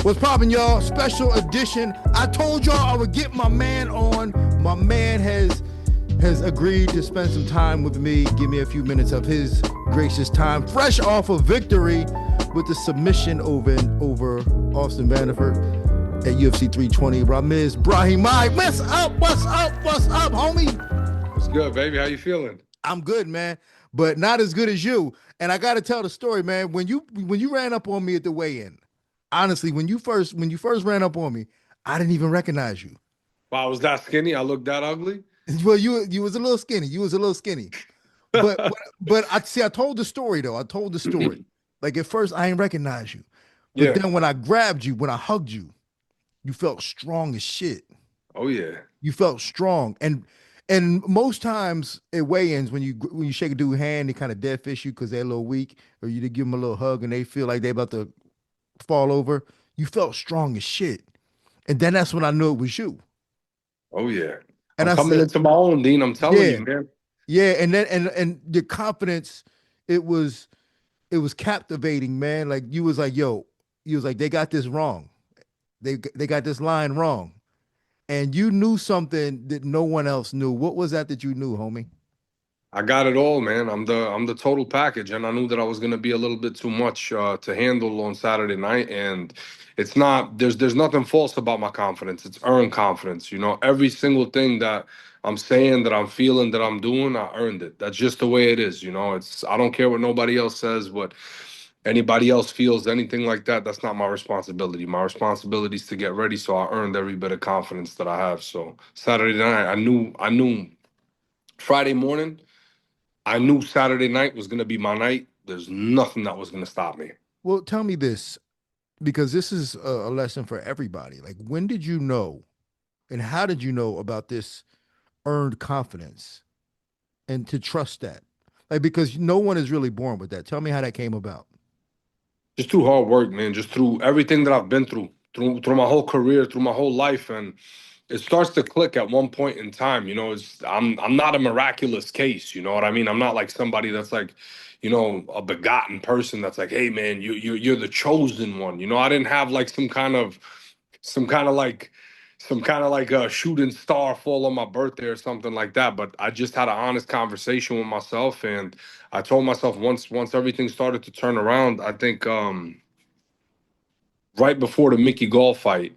What's poppin', y'all? Special edition. I told y'all I would get my man on. My man has agreed to spend some time with me. Give me a few minutes of his gracious time. Fresh off of victory with the submission over Austin Vanderford at UFC 320. Ramiz Brahimaj. What's up? What's up? What's up, homie? What's good, baby? How you feeling? I'm good, man, but not as good as you. And I got to tell the story, man. When you ran up on me at the weigh-in, honestly, when you first ran up on me, I didn't even recognize you. Wow, I was that skinny? I looked that ugly? Well, you was a little skinny. You was a little skinny. But I see. I told the story though. I told the story. Like at first, I didn't recognize you, but Yeah. then when I grabbed you, when I hugged you, you felt strong as shit. Oh yeah. You felt strong, and most times at weigh-ins, when you shake a dude's hand, they kind of dead fish you because they're a little weak, or you give them a little hug and they feel like they about to fall over. You felt strong as shit, and then that's when I knew it was you. Oh yeah. And I'm I coming said, into my own, Dean. I'm telling yeah, you, man. yeah, and then and your confidence, it was captivating, man. Like you was like, yo, you was like, they got this wrong. They got this line wrong. And you knew something that no one else knew. What was that you knew, homie? I got it all, man. I'm the total package, and I knew that I was gonna be a little bit too much to handle on Saturday night. And it's not there's nothing false about my confidence. It's earned confidence. You know, every single thing that I'm saying, that I'm feeling, that I'm doing, I earned it. That's just the way it is. You know, it's I don't care what nobody else says, what anybody else feels, anything like that. That's not my responsibility. My responsibility is to get ready. So I earned every bit of confidence that I have. So Saturday night, I knew Friday morning. I knew Saturday night was going to be my night. There's nothing that was going to stop me. Well, tell me this, because this is a lesson for everybody. Like, when did you know and how did you know about this earned confidence and to trust that? Like, because no one is really born with that. Tell me how that came about. Just through hard work, man. Just through everything that I've been through my whole career, through my whole life, and it starts to click at one point in time. You know, I'm not a miraculous case. You know what I mean? I'm not like somebody that's like, you know, a begotten person that's like, hey, man, you're the chosen one. You know, I didn't have like some kind of like a shooting star fall on my birthday or something like that. But I just had an honest conversation with myself, and I told myself once everything started to turn around, I think right before the Mickey Gall fight,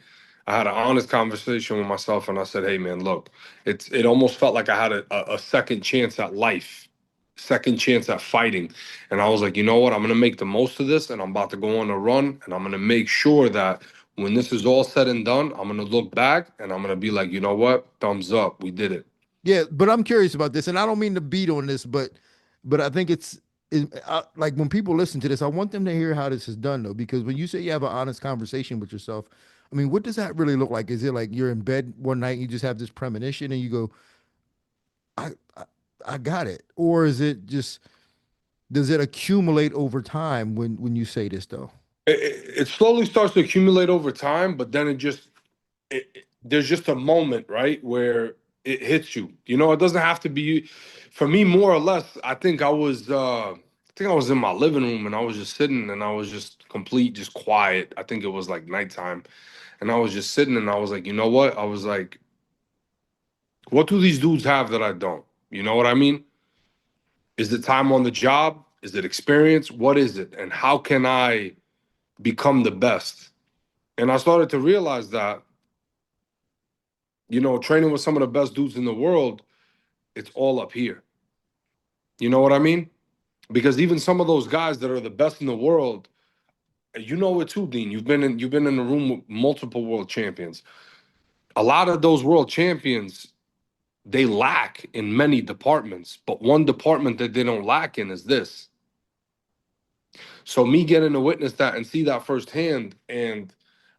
I had an honest conversation with myself, and I said, "Hey, man, look, it almost felt like I had a second chance at life, second chance at fighting." And I was like, you know what? I'm gonna make the most of this, and I'm about to go on a run, and I'm gonna make sure that when this is all said and done, I'm gonna look back and I'm gonna be like, you know what? Thumbs up, we did it. Yeah, but I'm curious about this, and I don't mean to beat on this, but I think like when people listen to this, I want them to hear how this is done though, because when you say you have an honest conversation with yourself, I mean, what does that really look like? Is it like you're in bed one night and you just have this premonition and you go, I, I, I got it, or is it just does it accumulate over time when you say this though? It slowly starts to accumulate over time, but then there's just a moment, right, where it hits you. You know, it doesn't have to be for me, more or less. I think I was in my living room and I was just sitting and I was just just quiet. I think it was like nighttime. And I was just sitting and I was like, you know what? I was like, what do these dudes have that I don't? You know what I mean? Is it time on the job? Is it experience? What is it? And how can I become the best? And I started to realize that, you know, training with some of the best dudes in the world, it's all up here. You know what I mean? Because even some of those guys that are the best in the world, you know it too, Dean. You've been in the room with multiple world champions. A lot of those world champions, they lack in many departments, but one department that they don't lack in is this. So me getting to witness that and see that firsthand, and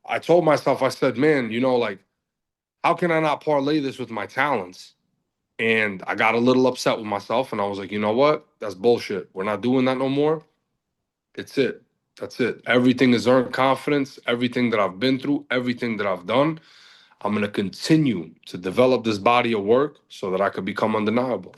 I told myself, I said, man, you know, like, how can I not parlay this with my talents? And I got a little upset with myself, and I was like, you know what? That's bullshit. We're not doing that no more. It's it. That's it. Everything is earned confidence. Everything that I've been through, everything that I've done, I'm going to continue to develop this body of work so that I could become undeniable.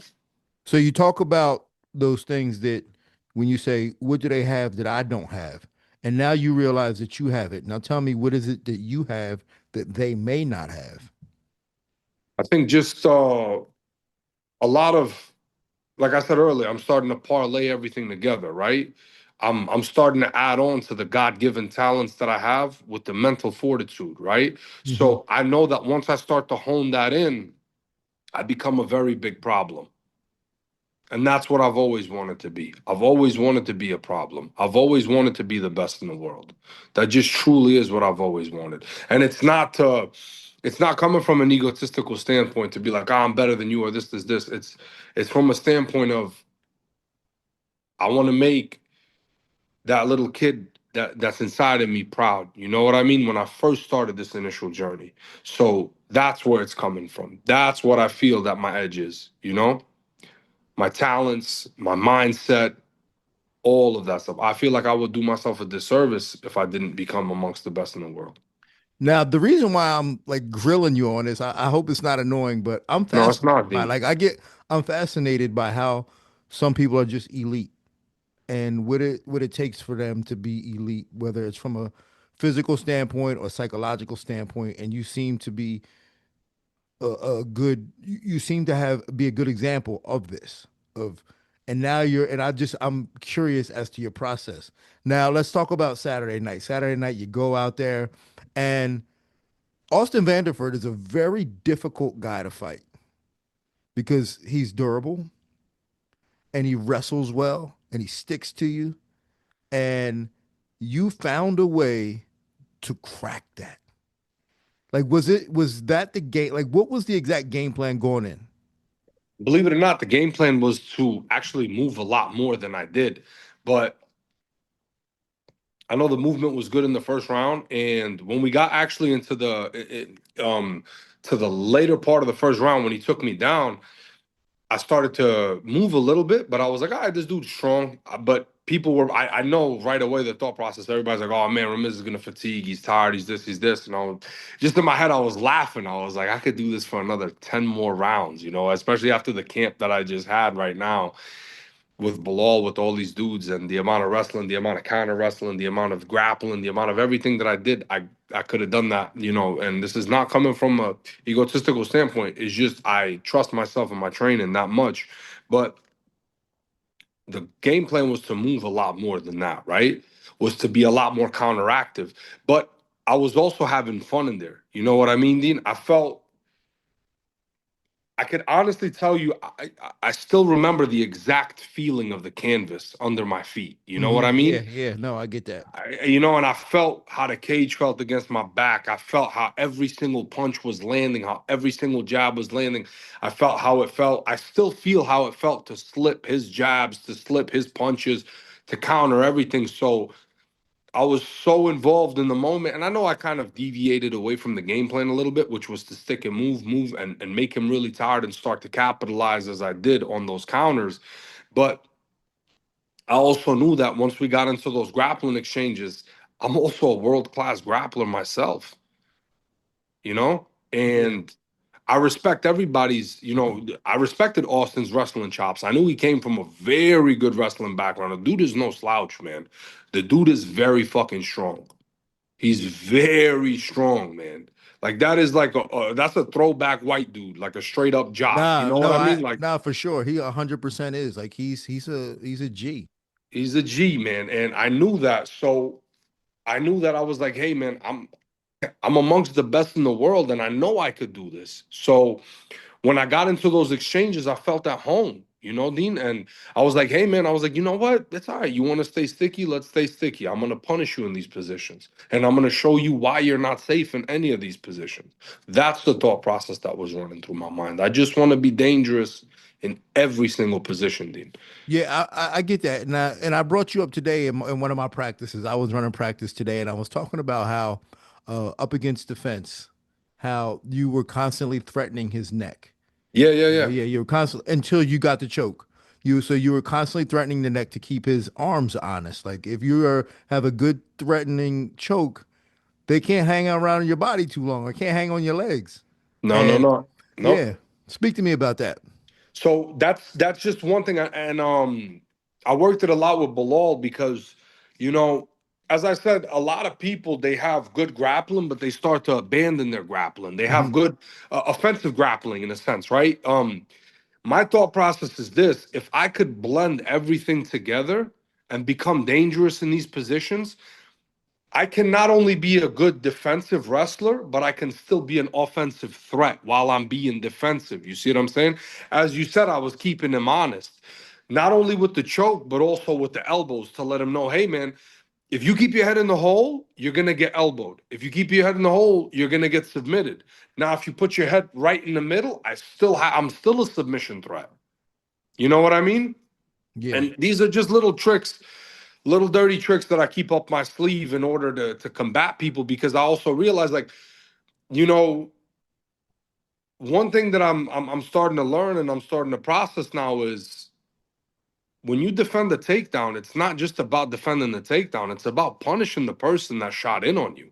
So you talk about those things that when you say, what do they have that I don't have? and now you realize that you have it. Now tell me, what is it that you have that they may not have? I think just a lot of, like I said earlier, I'm starting to parlay everything together, right? I'm starting to add on to the God-given talents that I have with the mental fortitude, right? Hmm. So I know that once I start to hone that in, I become a very big problem. And that's what I've always wanted to be. I've always wanted to be a problem. I've always wanted to be the best in the world. That just truly is what I've always wanted. And it's not coming from an egotistical standpoint to be like, I'm better than you or this. It's from a standpoint of I want to make that little kid that's inside of me proud. You know what I mean? When I first started this initial journey. So that's where it's coming from. That's what I feel that my edge is, you know? My talents, my mindset, all of that stuff. I feel like I would do myself a disservice if I didn't become amongst the best in the world. Now, the reason why I'm like grilling you on this, I hope it's not annoying, but I'm No, it's fascinated not by deep. I'm fascinated by how some people are just elite and what it takes for them to be elite, whether it's from a physical standpoint or psychological standpoint. And you seem to be a good, you seem to have be a good example of this. Of and now I'm curious as to your process. Now let's talk about Saturday night. Saturday night, you go out there, and Austin Vanderford is a very difficult guy to fight because he's durable and he wrestles well and he sticks to you. And you found a way to crack that. Like, was that the game? Like, what was the exact game plan going in? Believe it or not, the game plan was to actually move a lot more than I did. But I know the movement was good in the first round, and when we got actually into to the later part of the first round when he took me down, I started to move a little bit, but I was like, all right, this dude's strong. But people were, I know right away the thought process. Everybody's like, oh man, Ramiz is gonna fatigue. He's tired. He's this. And I was just in my head, I was laughing. I was like, I could do this for another 10 more rounds, especially after the camp that I just had right now with Bilal, with all these dudes, and the amount of wrestling, the amount of counter wrestling, the amount of grappling, the amount of everything that I did. I could have done that, and this is not coming from a egotistical standpoint. It's just I trust myself and my training that much. But the game plan was to move a lot more than that, right? Was to be a lot more counteractive. But I was also having fun in there. You know what I mean, Dean? I could honestly tell you, I still remember the exact feeling of the canvas under my feet. You know what I Yeah, mean? yeah. No, I get that. And I felt how the cage felt against my back. I felt how every single punch was landing, how every single jab was landing. I felt how it felt. I still feel how it felt to slip his jabs, to slip his punches, to counter everything. So I was so involved in the moment. And I know I kind of deviated away from the game plan a little bit, which was to stick and move, and make him really tired and start to capitalize as I did on those counters. But I also knew that once we got into those grappling exchanges, I'm also a world-class grappler myself, you know? Yeah. And I respect everybody's, I respected Austin's wrestling chops. I knew he came from a very good wrestling background. The dude is no slouch, man. The dude is very fucking strong. He's very strong, man. Like that is like that's a throwback white dude, like a straight up jock. You Nah, know what no, I mean? Like for sure. He 100% is like he's a G. he's a G, man. And I knew that. So I knew that I was like, hey man, I'm amongst the best in the world and I know I could do this. So when I got into those exchanges, I felt at home, Dean. And I was like, hey man, I was like, you know what? It's all right. You want to stay sticky? Let's stay sticky. I'm gonna punish you in these positions. And I'm gonna show you why you're not safe in any of these positions. That's the thought process that was running through my mind. I just want to be dangerous in every single position, Dean. Yeah, I get that, and I brought you up today in one of my practices. I was running practice today, and I was talking about how up against the fence, how you were constantly threatening his neck. Yeah, yeah, yeah. Yeah, you were constantly until you got the choke. You were constantly threatening the neck to keep his arms honest. Like if have a good threatening choke, they can't hang around your body too long. Or can't hang on your legs. No, no, And no. Nope. yeah, speak to me about that. So that's just one thing. And I worked it a lot with Bilal because, you know. as I said, a lot of people, they have good grappling, but they start to abandon their grappling. They have Hmm. good offensive grappling in a sense, right? My thought process is this: if I could blend everything together and become dangerous in these positions, I can not only be a good defensive wrestler, but I can still be an offensive threat while I'm being defensive. You see what I'm saying? As you said, I was keeping him honest, not only with the choke, but also with the elbows to let him know, hey, man, if you keep your head in the hole, you're gonna get elbowed. If you keep your head in the hole, you're gonna get submitted. Now, if you put your head right in the middle, I'm still a submission threat. You know what I mean? Yeah. And these are just little tricks, little dirty tricks that I keep up my sleeve in order to combat people, because I also realize, like, you know, one thing that I'm starting to learn and I'm starting to process now is when you defend the takedown, it's not just about defending the takedown, it's about punishing the person that shot in on you.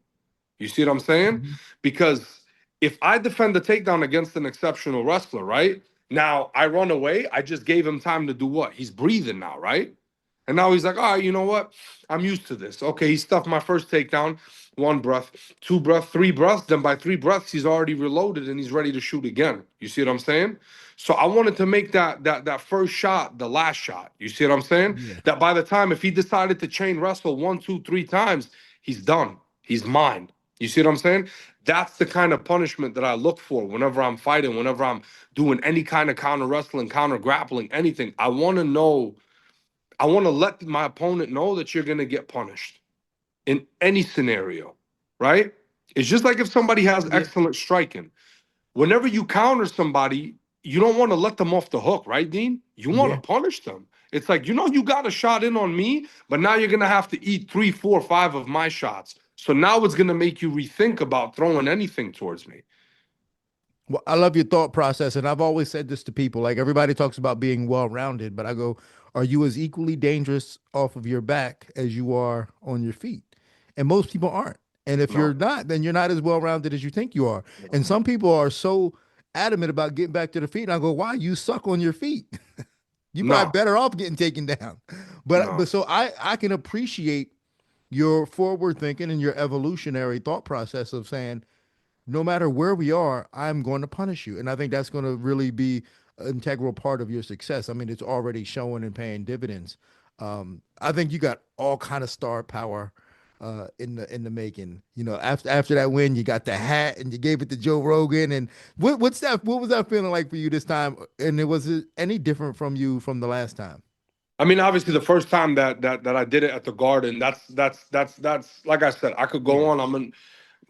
You see what I'm saying? Mhm. Because if I defend the takedown against an exceptional wrestler, right? Now I run away, I just gave him time to do what? He's breathing now, right? And now he's like, all right, you know what? I'm used to this. Okay, he stuffed my first takedown, one breath, two breaths, three breaths. Then by three breaths, he's already reloaded and he's ready to shoot again. You see what I'm saying? So I wanted to make that first shot the last shot. You see what I'm saying? Yeah. That by the time if he decided to chain wrestle one, two, three times, he's done. He's mine. You see what I'm saying? That's the kind of punishment that I look for whenever I'm fighting, whenever I'm doing any kind of counter wrestling, counter grappling, anything. I want to let my opponent know that you're going to get punished in any scenario, right? It's just like if somebody has Yeah. excellent striking. Whenever you counter somebody, you don't want to let them off the hook, right, Dean? You want to Yeah. punish them. It's like, you got a shot in on me, but now you're going to have to eat three, four, five of my shots. So now it's going to make you rethink about throwing anything towards me. Well, I love your thought process, and I've always said this to people. Like everybody talks about being well-rounded, but I go, are you as equally dangerous off of your back as you are on your feet? And most people aren't. And if you're No, not, then you're not as well-rounded as you think you are. And some people are so adamant about getting back to the feet. And I go, why? You suck on your feet. You probably no, better off getting taken down. But no. so I can appreciate your forward thinking and your evolutionary thought process of saying, no matter where we are, I'm going to punish you. And I think that's going to really be an integral part of your success. I mean, it's already showing and paying dividends. I think you got all kind of star power in the making. You know, after that win, you got the hat and you gave it to Joe Rogan. And what's that? What was that feeling like for you this time? And was it any different from you from the last time? I mean, obviously, the first time that I did it at the Garden, that's like I said, I could go Yeah. on.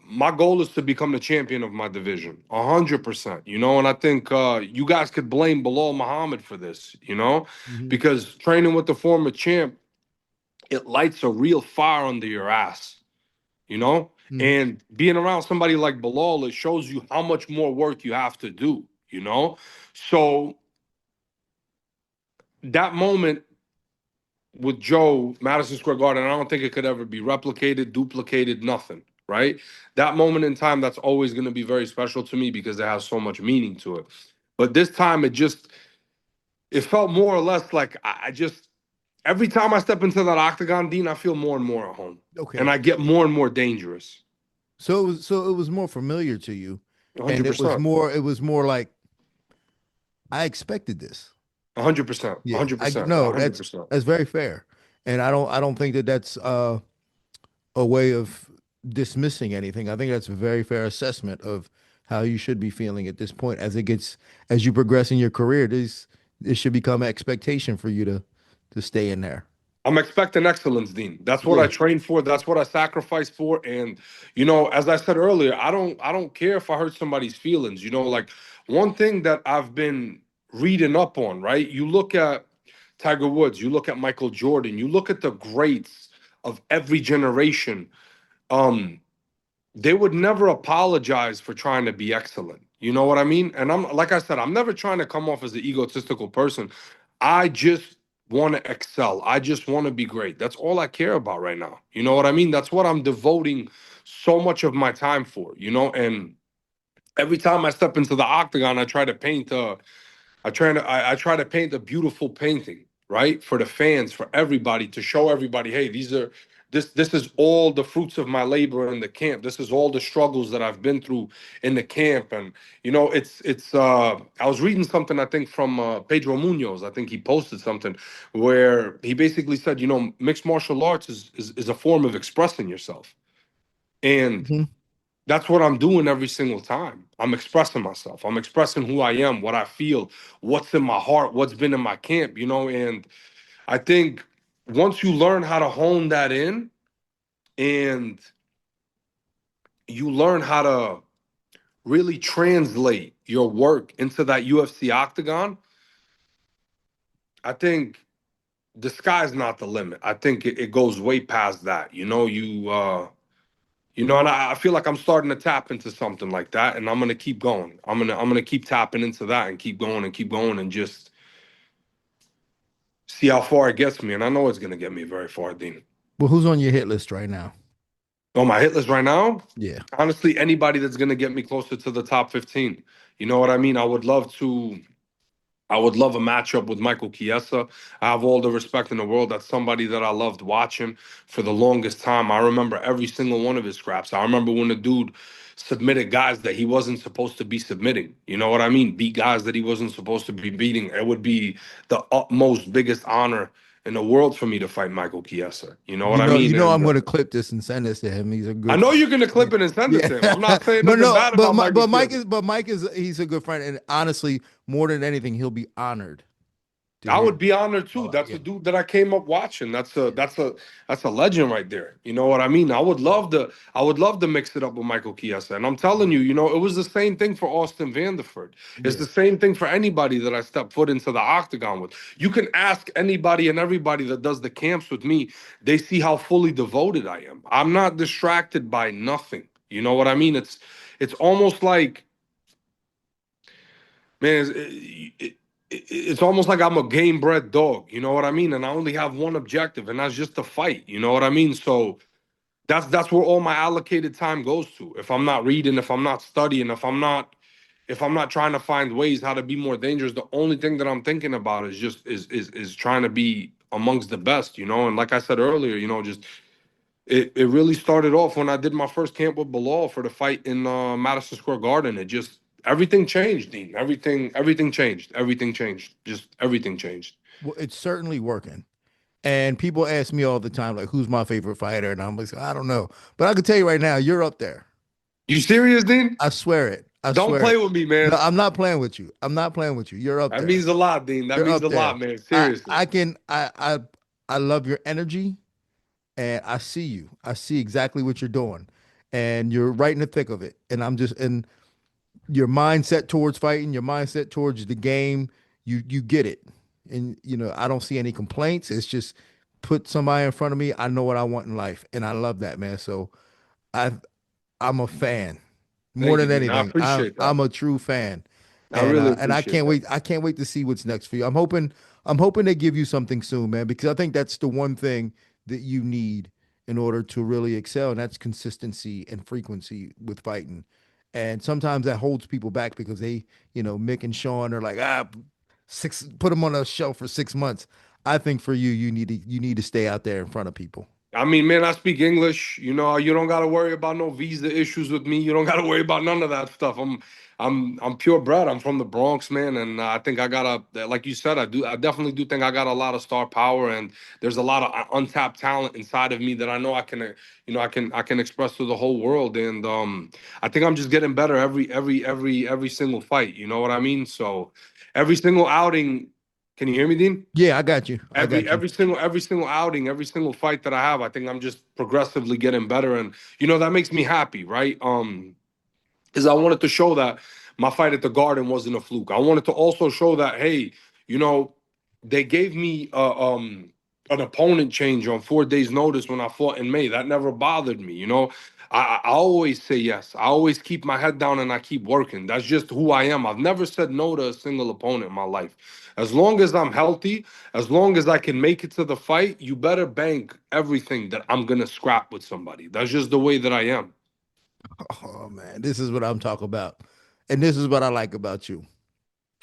My goal is to become the champion of my division, 100%. You know, and I think you guys could blame Bilal Muhammad for this. You know, Hmm. because training with the former champ, it lights a real fire under your ass. You know, Hmm. and being around somebody like Bilal, it shows you how much more work you have to do. You know, so that moment with Joe, Madison Square Garden, I don't think it could ever be replicated, duplicated, nothing, right? That moment in time, that's always going to be very special to me because it has so much meaning to it. But this time, it felt more or less like I just, every time I step into that octagon, Dean, I feel more and more at home. And Okay. I get more and more dangerous. So it was more familiar to you, and 100%. it was more like I expected this. 100%. Yeah, I 100%. no, that's 100%. that's very fair, and I don't think that that's a way of dismissing anything. I think that's a very fair assessment of how you should be feeling at this point as you progress in your career. This should become an expectation for you to stay in there. I'm expecting excellence, Dean. That's what I Yeah. train for. That's what I sacrifice for. And as I said earlier, I don't care if I hurt somebody's feelings. Like one thing that I've been reading up on, right? You look at Tiger Woods, you look at Michael Jordan, you look at the greats of every generation. Um, they would never apologize for trying to be excellent. You know what I mean? And I'm like I said, I'm never trying to come off as an egotistical person. I just want to excel. I just want to be great. That's all I care about right now. You know what I mean? That's what I'm devoting so much of my time for, and every time I step into the octagon, I try to paint a beautiful painting, right? For the fans, for everybody, to show everybody, hey, This is all the fruits of my labor in the camp. This is all the struggles that I've been through in the camp. And it's I was reading something, I think, from Pedro Munoz. I think he posted something where he basically said, mixed martial arts is a form of expressing yourself. And Mhm. that's what I'm doing every single time. I'm expressing myself. I'm expressing who I am, what I feel, what's in my heart, what's been in my camp. And I think once you learn how to hone that in, and you learn how to really translate your work into that UFC octagon, I think the sky's not the limit. I think it goes way past that. And I feel like I'm starting to tap into something like that, and I'm gonna keep going. I'm gonna keep tapping into that and keep going and just see how far it gets me. And I know it's gonna get me very far, Dean. Well, who's on your hit list right now? On my hit list right now, Yeah. honestly, anybody that's gonna get me closer to the top 15. You know what I mean? I would love a matchup with Michael Chiesa. I have all the respect in the world. That's somebody that I loved watching for the longest time. I remember every single one of his scraps. I remember when the dude submitted guys that he wasn't supposed to be submitting. You know what I mean? Beat guys that he wasn't supposed to be beating. It would be the utmost biggest honor in the world for me to fight Michael Chiesa. You know what I You mean? know, And I'm going to clip this and send this to him. He's a I good know friend. you're gonna Yeah, clip it and send it to him. I'm yeah. not saying But nothing no, bad about Michael Chiesa. Mike is he's a good friend, and honestly, more than anything, he'll be honored to I hear. would be honored too. Well, That's a yeah, dude that I came up watching. That's a yeah, that's a that's a legend right there. You know what I mean? I would love to mix it up with Michael Chiesa. And I'm telling you, it was the same thing for Austin Vanderford. It's yeah. the same thing for anybody that I step foot into the octagon with. You can ask anybody and everybody that does the camps with me. They see how fully devoted I am. I'm not distracted by nothing. You know what I mean? It's almost like, man, it's almost like I'm a game bred dog. You know what I mean? And I only have one objective, and that's just to fight. You know what I mean? So that's where all my allocated time goes to. If I'm not reading, if I'm not studying, if I'm not trying to find ways how to be more dangerous, the only thing that I'm thinking about is just is trying to be amongst the best. And like I said earlier, just it really started off when I did my first camp with Bilal for the fight in Madison Square Garden. It just everything changed, Dean. Everything changed. Everything changed. Just everything changed. Well, it's certainly working. And people ask me all the time, like, who's my favorite fighter? And I'm like, I don't know. But I can tell you right now, you're up there. You serious, Dean? I swear it. I Don't swear play it. with me, No, man. I'm not playing with you. I'm not playing with you. You're up That there. means a lot, Dean. That You're means up a there. lot, man. Seriously. I love your energy, and I see you. I see exactly what you're doing, and you're right in the thick of it. And and your mindset towards fighting, your mindset towards the game, you get it. And I don't see any complaints. It's just put somebody in front of me. I know what I want in life, and I love that, man. So I I'm a fan more Thank you, than Dean. I anything. appreciate that. I'm a true fan, I really and I appreciate can't that. wait. I can't wait to see what's next for you. I'm hoping they give you something soon, man, because I think that's the one thing that you need in order to really excel, and that's consistency and frequency with fighting. And sometimes that holds people back because Mick and Sean are like, put them on a shelf for 6 months. I think for you, you need to stay out there in front of people. I mean, man, I speak English. You don't got to worry about no visa issues with me. You don't got to worry about none of that stuff. I'm purebred. I'm from the Bronx, man, and I think I got like you said, I definitely do think I got a lot of star power, and there's a lot of untapped talent inside of me that I know I can express to the whole world, and I think I'm just getting better every single fight. You know what I mean? So every single outing. Can you hear me, Dean? Yeah, I got you. I every got you. every single every single outing, every single fight that I have, I think I'm just progressively getting better, and that makes me happy, right? Is I wanted to show that my fight at the Garden wasn't a fluke. I wanted to also show that, hey, you know, they gave me an opponent change on 4 days' notice when I fought in May. That never bothered me. I always say yes. I always keep my head down and I keep working. That's just who I am. I've never said no to a single opponent in my life. As long as I'm healthy, as long as I can make it to the fight, you better bank everything that I'm gonna scrap with somebody. That's just the way that I am. Oh man, this is what I'm talking about. And this is what I like about you.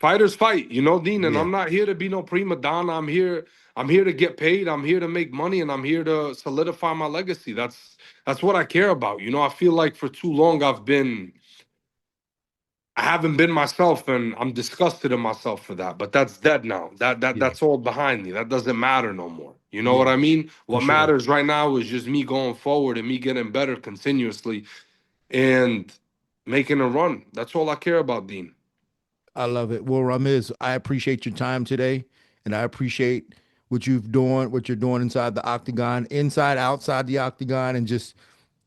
Fighters fight, you know, Dean, and Yeah, I'm not here to be no prima donna. I'm here to get paid. I'm here to make money, and I'm here to solidify my legacy. That's what I care about. You know, I feel like for too long I haven't been myself, and I'm disgusted in myself for that. But that's dead now. yeah, That's all behind me. That doesn't matter no more. You know what yeah, I mean? for What sure. matters right now is just me going forward and me getting better continuously and making a run. That's all I care about, Dean. I love it. Well, Ramiz, I appreciate your time today, and I appreciate what you're doing inside the octagon, inside, outside the octagon, and just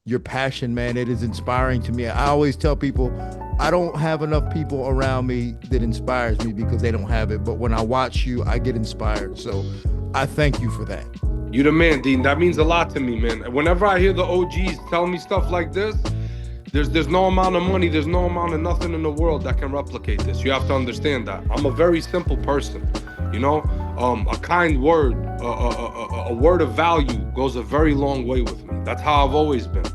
your passion, man. It is inspiring to me. I always tell people I don't have enough people around me that inspires me because they don't have it. But when I watch you, I get inspired. So I thank you for that. You the man, Dean. That means a lot to me, man. Whenever I hear the OGs tell me stuff like this, there's no amount of money, there's no amount of nothing in the world that can replicate this. You have to understand that. I'm a very simple person, you know. A kind word, a word of value goes a very long way with me. That's how I've always been.